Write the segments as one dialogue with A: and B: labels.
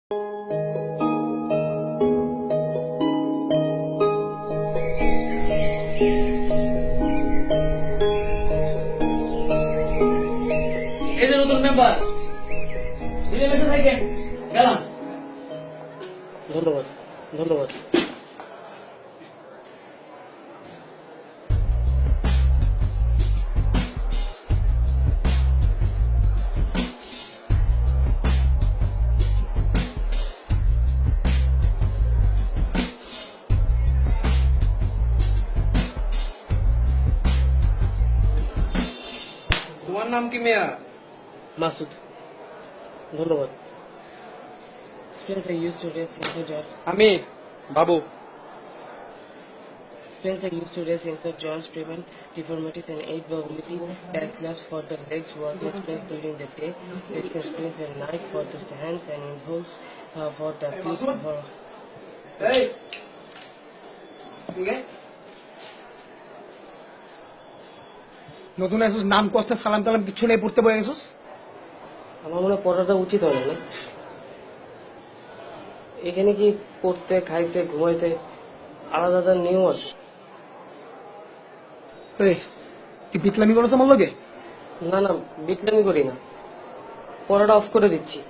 A: এই যে নতুন মেম্বার মিলেমিশে থাকেন। গেলাম। ধন্যবাদ ধন্যবাদ।
B: তোমার নাম কি মেয়া?
A: মাসুদ। ধন্যবাদ। Spencer used to race in George.
B: আমি বাবু।
A: Spencer used to race in George prevent deformities and aid mobility. That class for the legs was expressed during the day. It expressed at night for the hands and in holes for the feet. For
B: এই ঠিক আছে, নতুন Asus, নাম কষ্ট সালাম টালাম কিছু নেই, পড়তে বয়ে আসুস।
A: আমার মনে হয় পড়াটা উচিত হবে না। এখানে কি পড়তে খাইতে ঘুমাইতে আলাদা আলাদা নিয়ম আছে?
B: এই তুই বিটলামি করছ আমার লগে?
A: না না, বিটলামি করি না, পড়াটা অফ করে দিচ্ছি।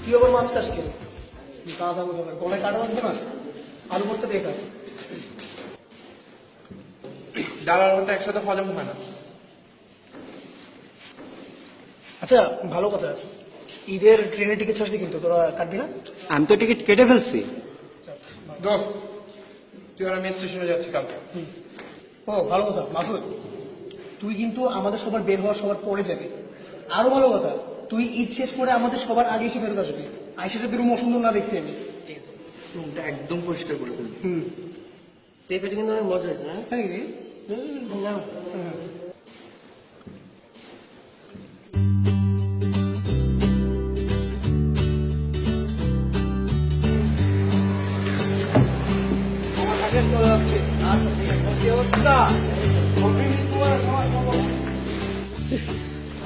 B: তুই আবার মাছ চাষ কেন? গলায় কাটা লাগবে না, আলু করতে দেখা ডাল আলুটা একসাথে হজম হয় না। আচ্ছা ভালো কথা, ঈদের ট্রেনের টিকিট ছাড়ছি কিন্তু তোরা কাটবি না?
C: আমি তো টিকিট কেটে ফেলছি।
B: তুই আর আমি স্টেশনে যাচ্ছি কালকে। ও ভালো কথা মাসুদ, তুই কিন্তু আমাদের সবার বের হওয়ার সবার পরে যাবি। আরো ভালো কথা, তুই ঈদ শেষ করে আমাদের সবার আগে এসে ফেরত আসবি। আইসা যদি রুম অসুন্দর না দেখছি আমি।
C: রুমটা একদম পরিষ্কার করে ফেলবি।
A: পেঁপেটা কিন্তু অনেক মজা হয়েছে না?
B: তাই রে?
A: নাও।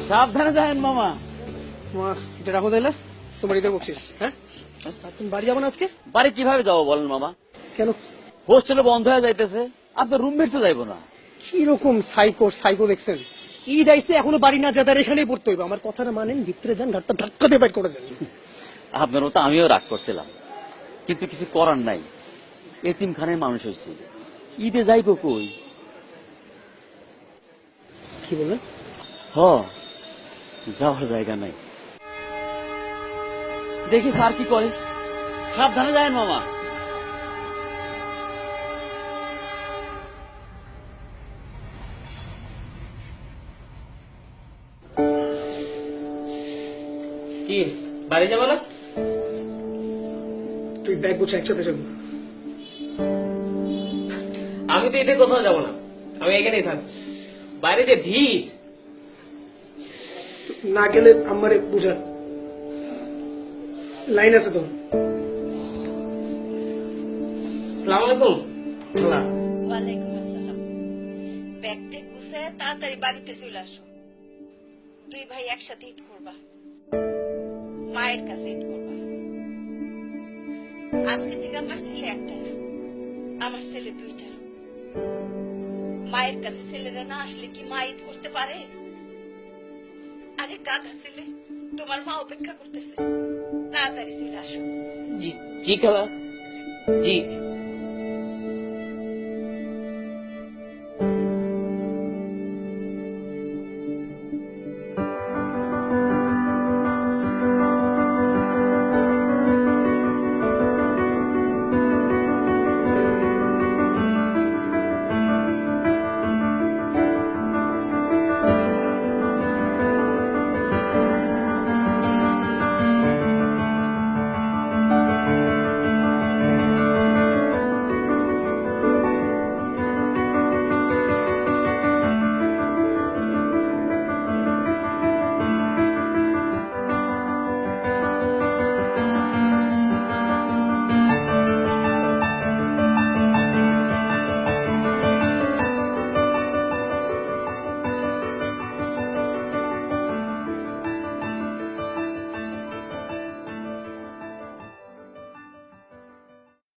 D: সাবধানে যাবেন মামা।
B: এটা রাখো তাইলে, তোমার ঈদের বকশিস। হ্যাঁ, তুমি বাড়ি যাবো না আজকে?
D: বাড়ি কিভাবে যাবো বলেন মামা?
B: কেন?
D: হোস্টেলে বন্ধ হয়ে যাইতেছে, আপনার রুমমেট তো যাইবো না।
B: কিরকম সাইকো দেখছেন? ঈদ আইসে এখনো বাড়ি না যাদের এখানেই পড়তে হইবে। আমার কথাটা মানেন, ভিতরে যান, ঘাটটা ধাক্কা দিয়ে বাইর করে দেন।
D: আপনারও তো আমিও রাগ করছিলাম, কিন্তু কিছু করার নাই, এতিমখানায় মানুষ হয়েছি, ঈদে যাইবো কই?
B: কি বললেন?
D: হ, যাওয়ার জায়গা নাই। দেখি স্যার কি করে। সাবধানে যাবেন মামা।
A: কি বাড়ি যাবো না?
B: তুই ব্যাগ গুছা, একসাথে যাবো।
A: আমি তো এতে কোথাও যাবো না, আমি এখানেই থাকবো। বাইরে যে ভিড়।
B: না গেলে আমারে বুঝা, লাইন আছে তো।
A: সালাম আলাইকুম।
E: ওয়ালাইকুম আসসালাম। ব্যাগটা গুছায় তাড়াতাড়ি বাড়িতে চলে আসো। দুই ভাই একসাথে ঈদ করবা, মায়ের কাছে ঈদ করবা। আজকে থেকে আমার ছেলে একটা না, আমার ছেলে দুইটা। মায়ের কাছে ছেলেরা না আসলে কি মা ঈদ করতে পারে? আরে গাধা ছেলে, তোমার মা অপেক্ষা করতেছে, তাড়াতাড়ি চলে আসো।
A: জি জি খালা, জি।